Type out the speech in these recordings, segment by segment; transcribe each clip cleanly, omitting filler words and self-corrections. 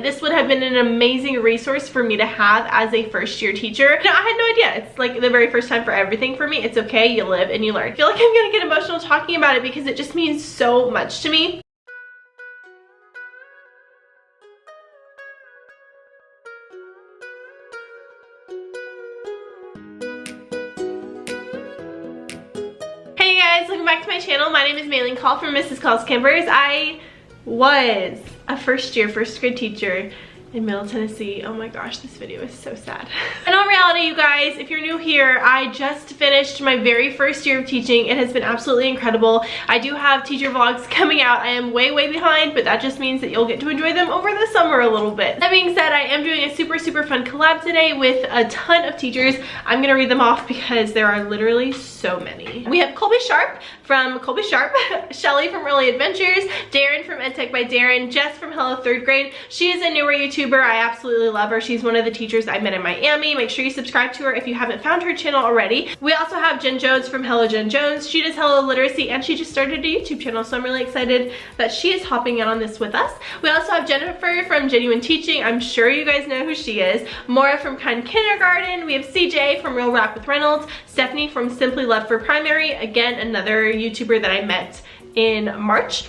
This would have been an amazing resource for me to have as a first-year teacher. I had no idea. It's like the very first time for everything for me. It's okay, you live and you learn. I feel like I'm gonna get emotional talking about it because it just means so much to me. Hey guys, welcome back to my channel. My name is Maylene Call from Mrs. Call's Campers. I was a first grade teacher in Middle Tennessee. Oh my gosh, this video is so sad. In all reality, you guys, if you're new here, I just finished my very first year of teaching. It has been absolutely incredible. I do have teacher vlogs coming out. I am way behind, but that just means that you'll get to enjoy them over the summer a little bit. That being said, I am doing a super fun collab today with a ton of teachers. I'm gonna read them off because there are literally so many. We have Colby Sharp from Colby Sharp, Shelly from Early Adventures, Darin from EdTech by Darin, Jess from Hello 3rd Grade. She is a newer YouTuber. I absolutely love her. She's one of the teachers I met in Miami. Make sure you subscribe to her if you haven't found her channel already. We also have Jen Jones from Hello Jen Jones. She does Hello Literacy and she just started a YouTube channel, so I'm really excited that she is hopping in on this with us. We also have Jennifer from Jennuine Teaching. I'm sure you guys know who she is. Moira from Kind Kindergarten. We have CJ from Real Rap with Reynolds. Stephanie from Simply Love for Primary. Again, another YouTuber that I met in March.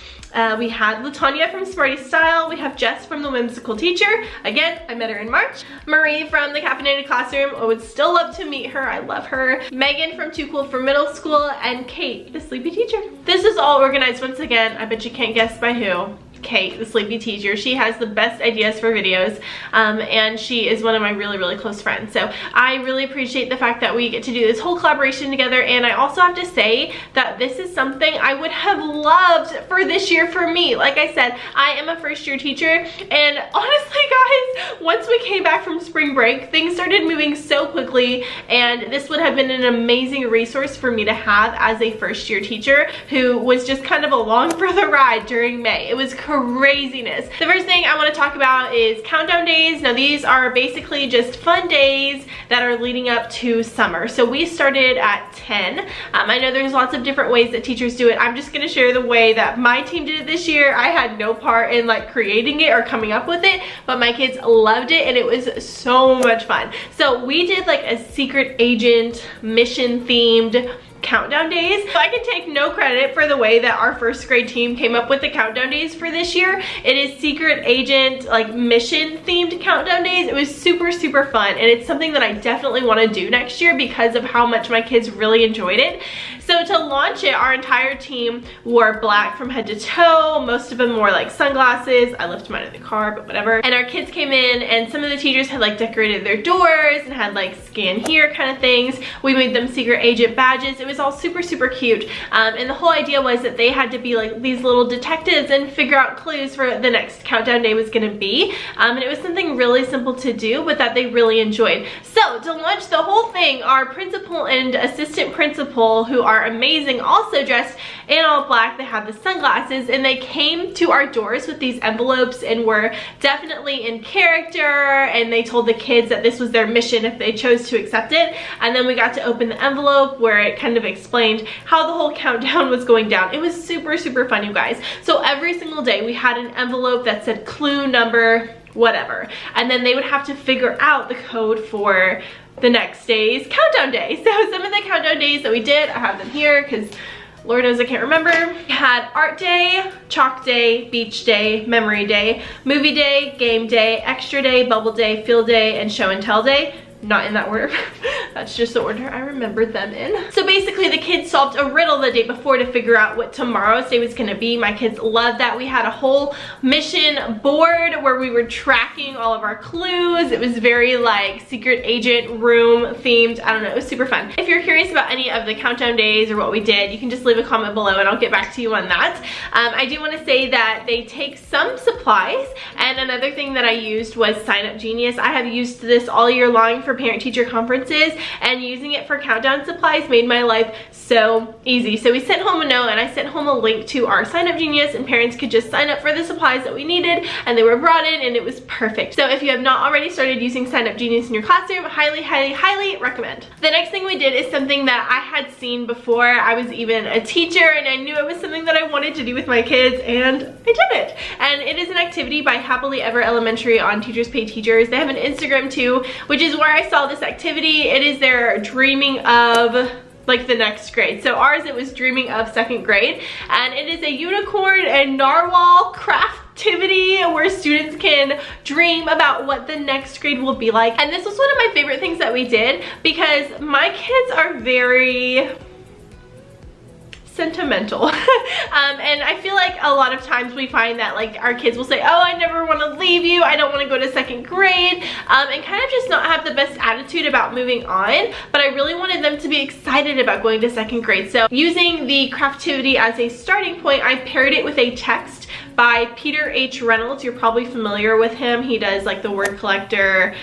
We had TAWNYA from Smartie Style. We have Jess from the Whimsical Teacher. Again, I met her in March. Marie from the Caffeinated Classroom. I would still love to meet her. I love her. Megan from TooCoolForMiddleSchool, and Kate, the Sleepy Teacher. This is all organized once again. I bet you can't guess by who. Kate, the Sleepy Teacher. She has the best ideas for videos, and she is one of my really close friends. So I really appreciate the fact that we get to do this whole collaboration together, and I also have to say that this is something I would have loved for this year for me. Like I said, I am a first-year teacher, and honestly guys, once we came back from spring break, things started moving so quickly, and this would have been an amazing resource for me to have as a first-year teacher who was just kind of along for the ride during May. It was craziness. The first thing I want to talk about is countdown days. Now these are basically just fun days that are leading up to summer. So we started at 10. I know there's lots of different ways that teachers do it. I'm just going to share the way that my team did it this year. I had no part in like creating it or coming up with it, but my kids loved it and it was so much fun. So we did like a secret agent mission themed countdown days. So I can take no credit for the way that our first grade team came up with the countdown days for this year. It is secret agent, like mission themed countdown days. It was super fun, and it's something that I definitely want to do next year because of how much my kids really enjoyed it. So to launch it, our entire team wore black from head to toe. Most of them wore like sunglasses. I left mine in the car, but whatever. And our kids came in, and some of the teachers had like decorated their doors and had like scan here kind of things. We made them secret agent badges. It was all super cute, and the whole idea was that they had to be like these little detectives and figure out clues for the next countdown day was going to be, and it was something really simple to do but that they really enjoyed. So to launch the whole thing, our principal and assistant principal, who are amazing, also dressed in all black. They had the sunglasses, and they came to our doors with these envelopes and were definitely in character, and they told the kids that this was their mission if they chose to accept it. And then we got to open the envelope where it kind of explained how the whole countdown was going down. It was super fun, you guys. So every single day we had an envelope that said clue number whatever, and then they would have to figure out the code for the next day's countdown day. So some of the countdown days that we did, I have them here because Lord knows I can't remember. We had art day, chalk day, beach day, memory day, movie day, game day, extra day, bubble day, field day, and show and tell day. Not in that order. That's just the order I remembered them in. So basically the kids solved a riddle the day before to figure out what tomorrow's day was gonna be. My kids loved that. We had a whole mission board where we were tracking all of our clues. It was very like secret agent room themed. I don't know, it was super fun. If you're curious about any of the countdown days or what we did, you can just leave a comment below and I'll get back to you on that. I do want to say that they take some supplies, and another thing that I used was Sign Up Genius. I have used this all year long for parent-teacher conferences, and using it for countdown supplies made my life so easy. So we sent home a note, and I sent home a link to our Sign Up Genius, and parents could just sign up for the supplies that we needed, and they were brought in, and it was perfect. So if you have not already started using Sign Up Genius in your classroom, highly, highly, highly recommend. The next thing we did is something that I had seen before I was even a teacher, and I knew it was something that I wanted to do with my kids, and I did it. And it is an activity by Happily Ever Elementary on Teachers Pay Teachers. They have an Instagram too, which is where I saw this activity. It is their dreaming of like the next grade. So ours, it was dreaming of 2nd grade, and it is a unicorn and narwhal craft activity where students can dream about what the next grade will be like. And this was one of my favorite things that we did because my kids are very sentimental. And I feel like a lot of times we find that like our kids will say, oh, I never want to leave you, I don't want to go to 2nd grade, and kind of just not have the best attitude about moving on. But I really wanted them to be excited about going to 2nd grade. So using the craftivity as a starting point, I paired it with a text by Peter H. Reynolds. You're probably familiar with him. He does like the word collector,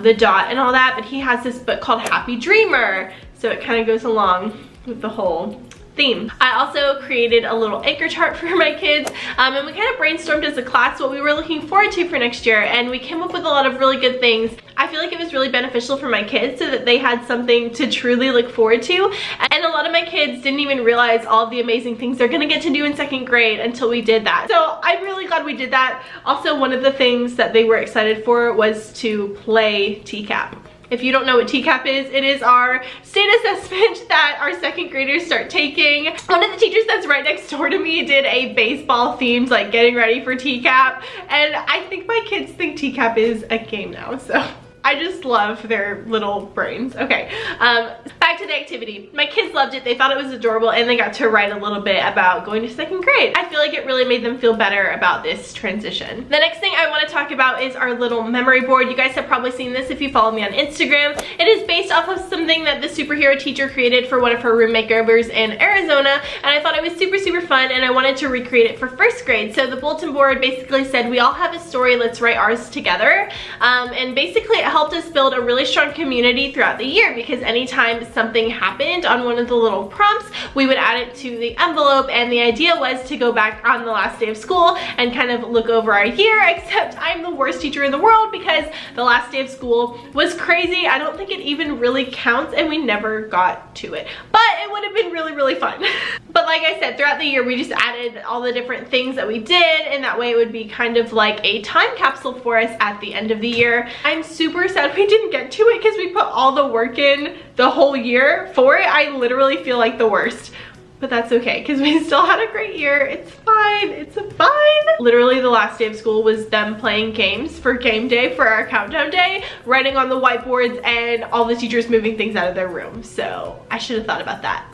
the dot and all that, but he has this book called Happy Dreamer. So it kind of goes along with the whole theme. I also created a little anchor chart for my kids, and we kind of brainstormed as a class what we were looking forward to for next year, and we came up with a lot of really good things. I feel like it was really beneficial for my kids so that they had something to truly look forward to, and a lot of my kids didn't even realize all of the amazing things they're gonna get to do in 2nd grade until we did that. So I'm really glad we did that. Also, one of the things that they were excited for was to play TCAP. If you don't know what TCAP is, it is our state assessment that our 2nd graders start taking. One of the teachers that's right next door to me did a baseball themed like getting ready for TCAP, and I think my kids think TCAP is a game now, so I just love their little brains. Okay, back to the activity. My kids loved it. They thought it was adorable, and they got to write a little bit about going to 2nd grade. I feel like it really made them feel better about this transition. The next thing I want to talk about is our little memory board. You guys have probably seen this if you follow me on Instagram. It is based off of something that the superhero teacher created for one of her room makeovers in Arizona, and I thought it was super, super fun, and I wanted to recreate it for 1st grade. So the bulletin board basically said, we all have a story, let's write ours together. And basically it helped us build a really strong community throughout the year, because anytime something happened on one of the little prompts, we would add it to the envelope, and the idea was to go back on the last day of school and kind of look over our year, except I'm the worst teacher in the world because the last day of school was crazy. I don't think it even really counts, and we never got to it, but it would have been really, really fun. But like I said, throughout the year we just added all the different things that we did, and that way it would be kind of like a time capsule for us at the end of the year. I'm super sad we didn't get to it because we put all the work in the whole year for it. I literally feel like the worst, but that's okay because we still had a great year. It's fine, it's fine. Literally the last day of school was them playing games for game day, for our countdown day, writing on the whiteboards, and all the teachers moving things out of their room. So I should have thought about that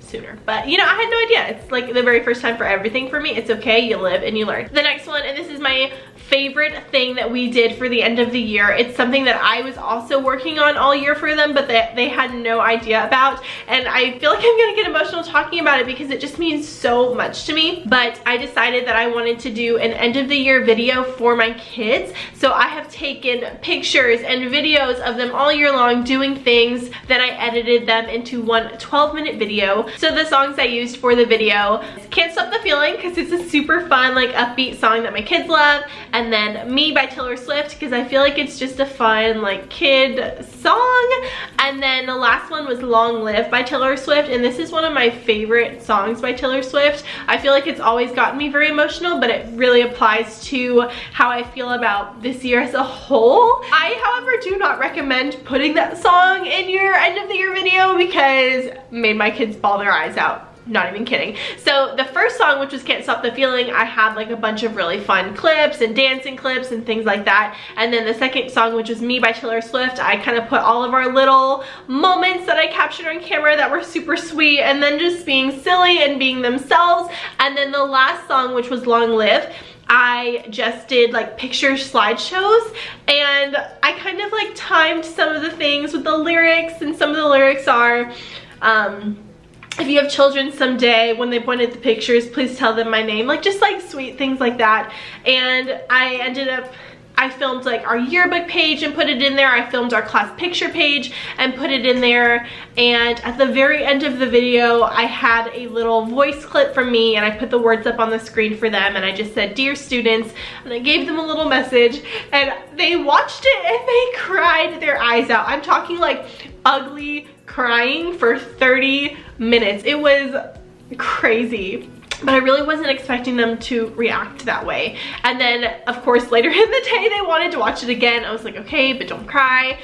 sooner, but you know, I had no idea. It's like the very first time for everything for me. It's okay, you live and you learn. The next one, and this is my favorite thing that we did for the end of the year. It's something that I was also working on all year for them, but they had no idea about, and I feel like I'm gonna get emotional talking about it because it just means so much to me. But I decided that I wanted to do an end of the year video for my kids, so I have taken pictures and videos of them all year long doing things, then I edited them into one 12-minute video. So the songs I used for the video, Can't Stop the Feeling, because it's a super fun like upbeat song that my kids love, and then Me by Taylor Swift, because I feel like it's just a fun like kid song. And then the last one was Long Live by Taylor Swift, and this is one of my favorite songs by Taylor Swift. I feel like it's always gotten me very emotional, but it really applies to how I feel about this year as a whole. I, however, do not recommend putting that song in your end of the year video because it made my kids bawl their eyes out. Not even kidding. So the first song, which was Can't Stop the Feeling, I had like a bunch of really fun clips and dancing clips and things like that. And then the second song, which was Me by Taylor Swift, I kind of put all of our little moments that I captured on camera that were super sweet, and then just being silly and being themselves. And then the last song, which was Long Live, I just did like picture slideshows, and I kind of like timed some of the things with the lyrics, and some of the lyrics are, if you have children someday, when they point at the pictures, please tell them my name. Like just like sweet things like that. And I I filmed like our yearbook page and put it in there. I filmed our class picture page and put it in there. And at the very end of the video, I had a little voice clip from me and I put the words up on the screen for them and I just said, "Dear students," and I gave them a little message and they watched it and they cried their eyes out. I'm talking like ugly crying for 30 minutes. It was crazy. But I really wasn't expecting them to react that way. And then, of course, later in the day, they wanted to watch it again. I was like, okay, but don't cry.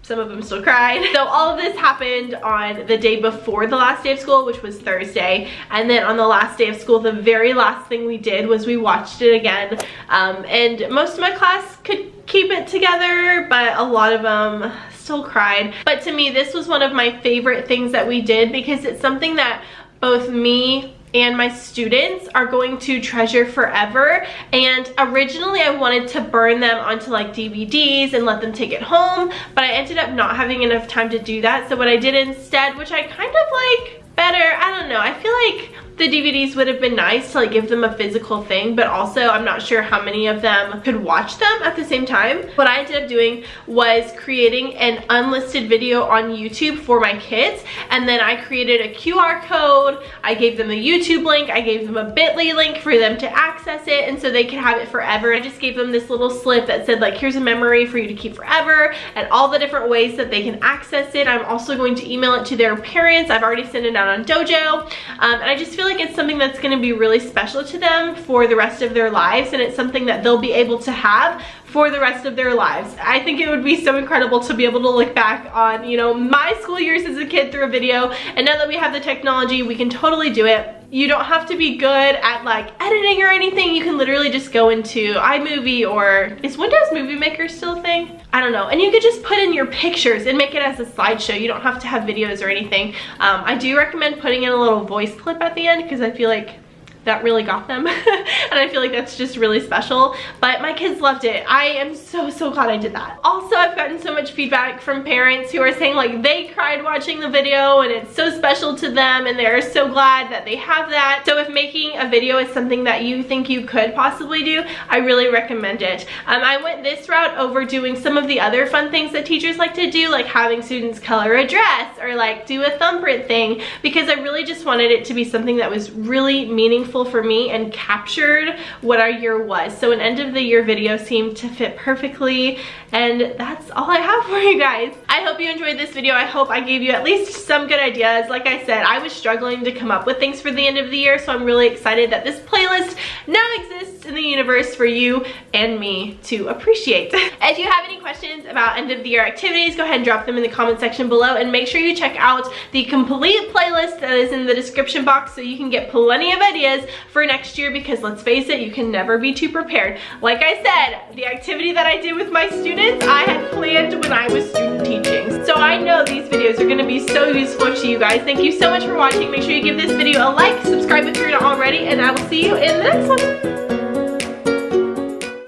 Some of them still cried. So all of this happened on the day before the last day of school, which was Thursday. And then on the last day of school, the very last thing we did was we watched it again. And most of my class could keep it together, but a lot of them still cried. But to me, this was one of my favorite things that we did because it's something that both me and my students are going to treasure forever. And originally I wanted to burn them onto like DVDs and let them take it home, but I ended up not having enough time to do that. So what I did instead, which I kind of like better, I don't know, I feel like the DVDs would have been nice to like give them a physical thing, but also I'm not sure how many of them could watch them at the same time. What I ended up doing was creating an unlisted video on YouTube for my kids, and then I created a QR code, I gave them a YouTube link, I gave them a bit.ly link for them to access it and so they could have it forever. I just gave them this little slip that said like, here's a memory for you to keep forever and all the different ways that they can access it. I'm also going to email it to their parents. I've already sent it out on Dojo, and I just feel like it's something that's going to be really special to them for the rest of their lives, and it's something that they'll be able to have for the rest of their lives. I think it would be so incredible to be able to look back on, you know, my school years as a kid through a video, and now that we have the technology, we can totally do it. You don't have to be good at like editing or anything. You can literally just go into iMovie, or is Windows Movie Maker still a thing? I don't know. And you could just put in your pictures and make it as a slideshow. You don't have to have videos or anything. I do recommend putting in a little voice clip at the end because I feel like that really got them and I feel like that's just really special. But my kids loved it. I am so glad I did that. Also, I've gotten so much feedback from parents who are saying like they cried watching the video and it's so special to them and they're so glad that they have that. So if making a video is something that you think you could possibly do, I really recommend it. I went this route over doing some of the other fun things that teachers like to do, like having students color a dress or like do a thumbprint thing, because I really just wanted it to be something that was really meaningful for me and captured what our year was. So an end of the year video seemed to fit perfectly, and that's all I have for you guys. I hope you enjoyed this video. I hope I gave you at least some good ideas. Like I said, I was struggling to come up with things for the end of the year, so I'm really excited that this playlist now exists in the universe for you and me to appreciate. If you have any questions about end of the year activities, go ahead and drop them in the comment section below, and make sure you check out the complete playlist that is in the description box so you can get plenty of ideas for next year, because let's face it, you can never be too prepared. Like I said, the activity that I did with my students, I had planned when I was student teaching. So I know these videos are gonna be so useful to you guys. Thank you so much for watching. Make sure you give this video a like, subscribe if you're not already, and I will see you in the next one.